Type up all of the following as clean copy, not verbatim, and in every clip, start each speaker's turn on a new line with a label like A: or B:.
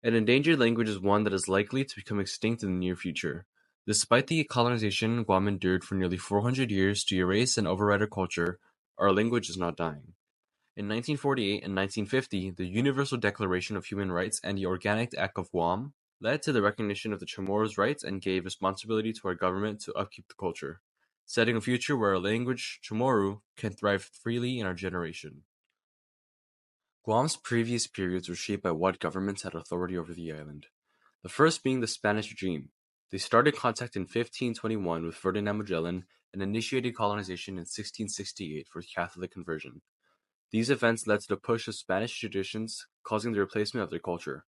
A: An endangered language is one that is likely to become extinct in the near future. Despite the colonization Guam endured for nearly 400 years to erase and override our culture, our language is not dying. In 1948 and 1950, the Universal Declaration of Human Rights and the Organic Act of Guam led to the recognition of the Chamorro's rights and gave responsibility to our government to upkeep the culture, setting a future where our language, Chamorro, can thrive freely in our generation. Guam's previous periods were shaped by what governments had authority over the island. The first being the Spanish regime. They started contact in 1521 with Ferdinand Magellan and initiated colonization in 1668 for Catholic conversion. These events led to the push of Spanish traditions, causing the replacement of their culture.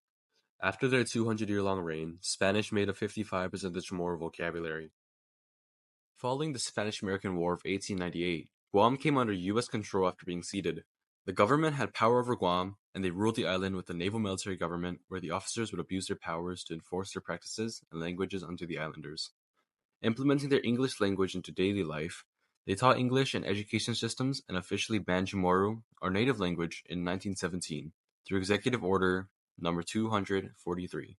A: After their 200-year-long reign, Spanish made up 55% of the Chamorro vocabulary. Following the Spanish-American War of 1898, Guam came under U.S. control after being ceded. The government had power over Guam, and they ruled the island with a naval military government where the officers would abuse their powers to enforce their practices and languages onto the islanders. Implementing their English language into daily life, they taught English in education systems and officially banned Chamorro, our native language, in 1917 through Executive Order No. 243.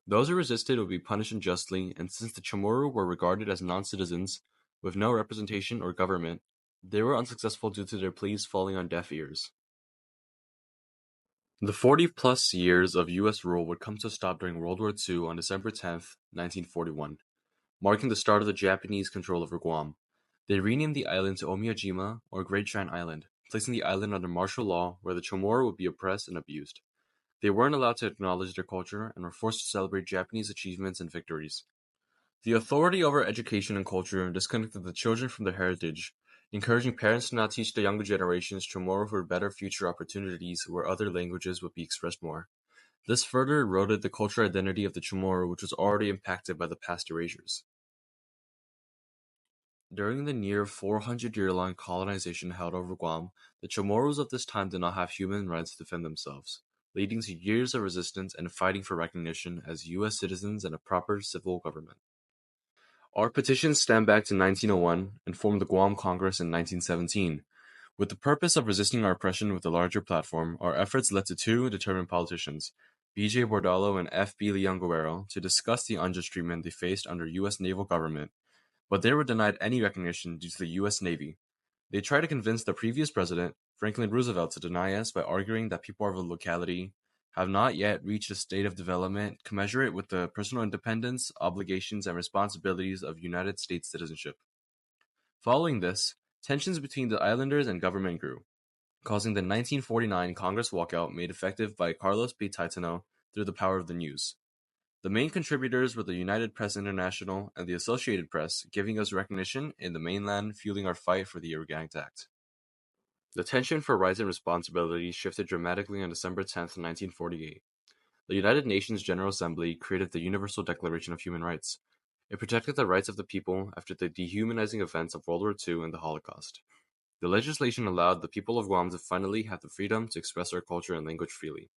A: Those who resisted would be punished unjustly, and since the Chamorro were regarded as non-citizens, with no representation or government, they were unsuccessful due to their pleas falling on deaf ears. The 40-plus years of U.S. rule would come to a stop during World War II on December 10, 1941, marking the start of the Japanese control over Guam. They renamed the island to Omiyajima, or Great Shrine Island, placing the island under martial law where the Chamorro would be oppressed and abused. They weren't allowed to acknowledge their culture and were forced to celebrate Japanese achievements and victories. The authority over education and culture disconnected the children from their heritage, encouraging parents to not teach the younger generations Chamorro for better future opportunities where other languages would be expressed more. This further eroded the cultural identity of the Chamorro, which was already impacted by the past erasures. During the near 400-year-long colonization held over Guam, the Chamorros of this time did not have human rights to defend themselves, leading to years of resistance and fighting for recognition as U.S. citizens and a proper civil government. Our petitions stem back to 1901 and formed the Guam Congress in 1917. With the purpose of resisting our oppression with a larger platform, our efforts led to two determined politicians, B.J. Bordallo and F.B. Leon Guerrero, to discuss the unjust treatment they faced under U.S. naval government, but they were denied any recognition due to the U.S. Navy. They tried to convince the previous president, Franklin Roosevelt, to deny us by arguing that people of the locality have not yet reached a state of development commensurate with the personal independence, obligations, and responsibilities of United States citizenship. Following this, tensions between the islanders and government grew, causing the 1949 Congress walkout made effective by Carlos P. Taitano through the power of the news. The main contributors were the United Press International and the Associated Press, giving us recognition in the mainland, fueling our fight for the Organic Act. The tension for rights and responsibilities shifted dramatically on December 10, 1948. The United Nations General Assembly created the Universal Declaration of Human Rights. It protected the rights of the people after the dehumanizing events of World War II and the Holocaust. The legislation allowed the people of Guam to finally have the freedom to express their culture and language freely.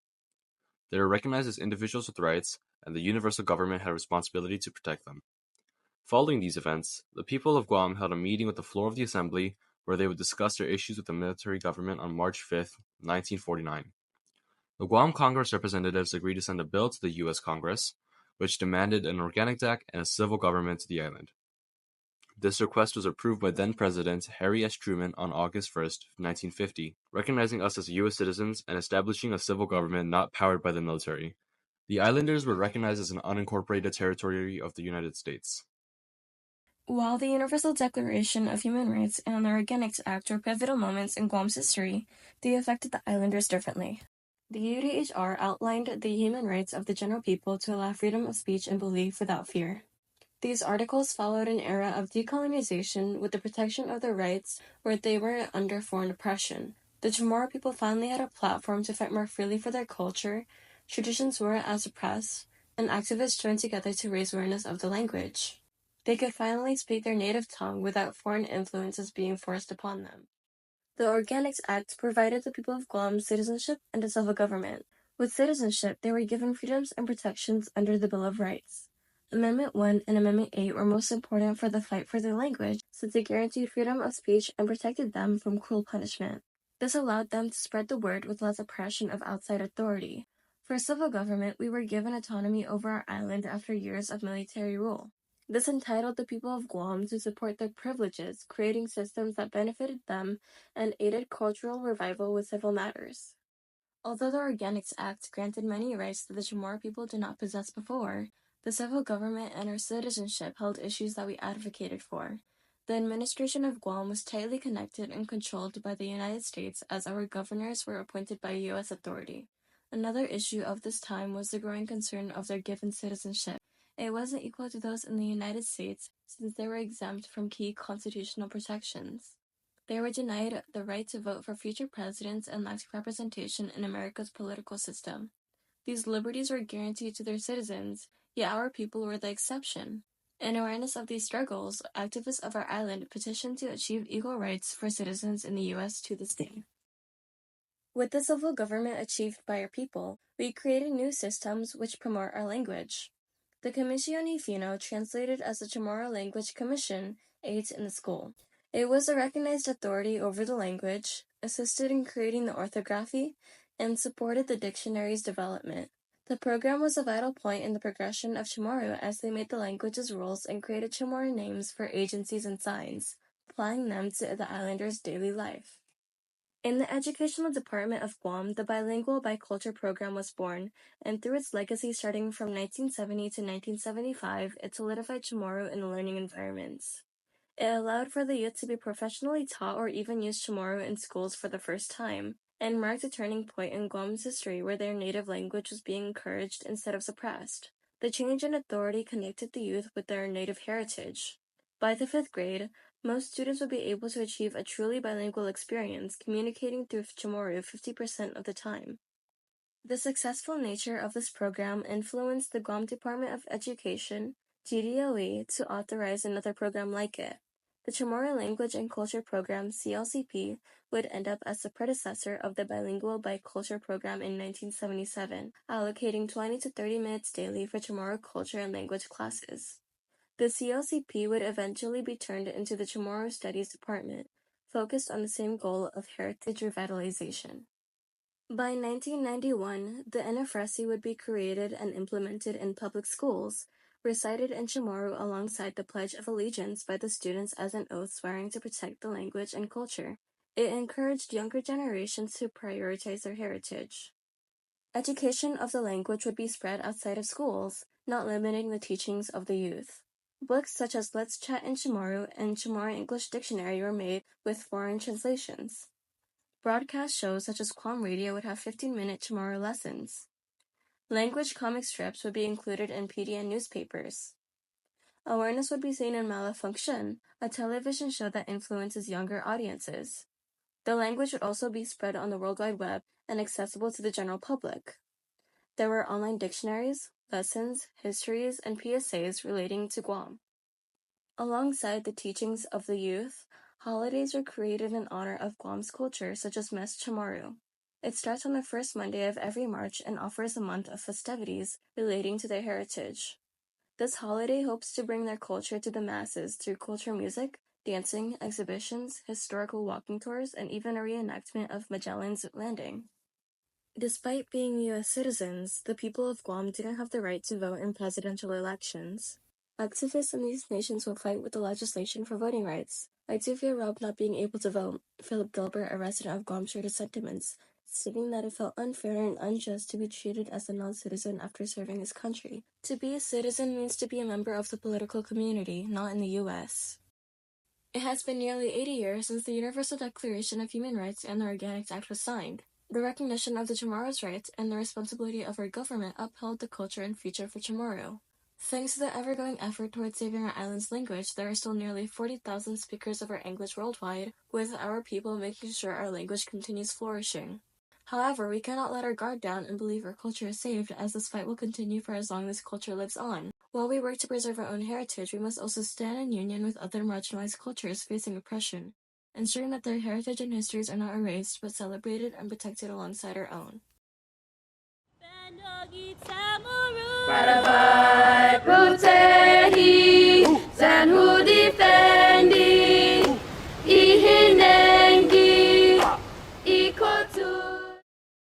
A: They were recognized as individuals with rights, and the universal government had a responsibility to protect them. Following these events, the people of Guam held a meeting with the floor of the Assembly where they would discuss their issues with the military government on March 5, 1949. The Guam Congress representatives agreed to send a bill to the U.S. Congress, which demanded an Organic Act and a civil government to the island. This request was approved by then-President Harry S. Truman on August 1, 1950, recognizing us as U.S. citizens and establishing a civil government not powered by the military. The islanders were recognized as an unincorporated territory of the United States.
B: While the Universal Declaration of Human Rights and the Organic Act were pivotal moments in Guam's history, they affected the islanders differently. The UDHR outlined the human rights of the general people to allow freedom of speech and belief without fear. These articles followed an era of decolonization with the protection of their rights where they were under foreign oppression. The Chamorro people finally had a platform to fight more freely for their culture, traditions weren't as oppressed, and activists joined together to raise awareness of the language. They could finally speak their native tongue without foreign influences being forced upon them. The Organic Act provided the people of Guam citizenship and a self-government. With citizenship, they were given freedoms and protections under the Bill of Rights. Amendment 1 and Amendment 8 were most important for the fight for their language, since they guaranteed freedom of speech and protected them from cruel punishment. This allowed them to spread the word with less oppression of outside authority. For civil government, we were given autonomy over our island after years of military rule. This entitled the people of Guam to support their privileges, creating systems that benefited them and aided cultural revival with civil matters. Although the Organics Act granted many rights that the Chamorro people did not possess before, the civil government and our citizenship held issues that we advocated for. The administration of Guam was tightly connected and controlled by the United States as our governors were appointed by U.S. authority. Another issue of this time was the growing concern of their given citizenship. It wasn't equal to those in the United States since they were exempt from key constitutional protections. They were denied the right to vote for future presidents and lacked representation in America's political system. These liberties were guaranteed to their citizens, yet our people were the exception. In awareness of these struggles, activists of our island petitioned to achieve equal rights for citizens in the U.S. to this day. With the civil government achieved by our people, we created new systems which promote our language. The Commissione Fino, translated as the Chamorro Language Commission, aids in the school. It was a recognized authority over the language, assisted in creating the orthography, and supported the dictionary's development. The program was a vital point in the progression of Chamorro as they made the language's rules and created Chamorro names for agencies and signs, applying them to the islanders' daily life. In the educational department of Guam, the bilingual biculture program was born, and through its legacy starting from 1970 to 1975, it solidified Chamorro in the learning environments. It allowed for the youth to be professionally taught or even use Chamorro in schools for the first time, and marked a turning point in Guam's history where their native language was being encouraged instead of suppressed. The change in authority connected the youth with their native heritage. By the 5th grade, most students would be able to achieve a truly bilingual experience, communicating through Chamorro 50% of the time. The successful nature of this program influenced the Guam Department of Education, GDOE, to authorize another program like it. The Chamorro Language and Culture Program, CLCP, would end up as the predecessor of the Bilingual Biculture Program in 1977, allocating 20 to 30 minutes daily for Chamorro culture and language classes. The CLCP would eventually be turned into the Chamorro Studies Department, focused on the same goal of heritage revitalization. By 1991, the NFRC would be created and implemented in public schools, recited in Chamorro alongside the Pledge of Allegiance by the students as an oath swearing to protect the language and culture. It encouraged younger generations to prioritize their heritage. Education of the language would be spread outside of schools, not limiting the teachings of the youth. Books such as Let's Chat in Chamorro and Chamorro English Dictionary were made with foreign translations. Broadcast shows such as Quam Radio would have 15-minute Chamorro lessons. Language comic strips would be included in PDN newspapers. Awareness would be seen in Malfunction, a television show that influences younger audiences. The language would also be spread on the World Wide Web and accessible to the general public. There were online dictionaries, lessons, histories, and PSAs relating to Guam. Alongside the teachings of the youth, holidays were created in honor of Guam's culture, such as Mes CHamoru. It starts on the first Monday of every March and offers a month of festivities relating to their heritage. This holiday hopes to bring their culture to the masses through culture music, dancing, exhibitions, historical walking tours, and even a reenactment of Magellan's Landing. Despite being U.S. citizens, the people of Guam didn't have the right to vote in presidential elections. Activists in these nations will fight with the legislation for voting rights. I do feel robbed not being able to vote. Philip Gilbert, a resident of Guam, shared his sentiments, stating that it felt unfair and unjust to be treated as a non-citizen after serving his country. To be a citizen means to be a member of the political community, not in the U.S. It has been nearly 80 years since the Universal Declaration of Human Rights and the Organics Act was signed. The recognition of the Chamorro's rights and the responsibility of our government upheld the culture and future for Chamorro. Thanks to the ever-growing effort towards saving our island's language, there are still nearly 40,000 speakers of our English worldwide, with our people making sure our language continues flourishing. However, we cannot let our guard down and believe our culture is saved, as this fight will continue for as long as this culture lives on. While we work to preserve our own heritage, we must also stand in union with other marginalized cultures facing oppression, ensuring that their heritage and histories are not erased, but celebrated and protected alongside our own.
C: Para putehi, San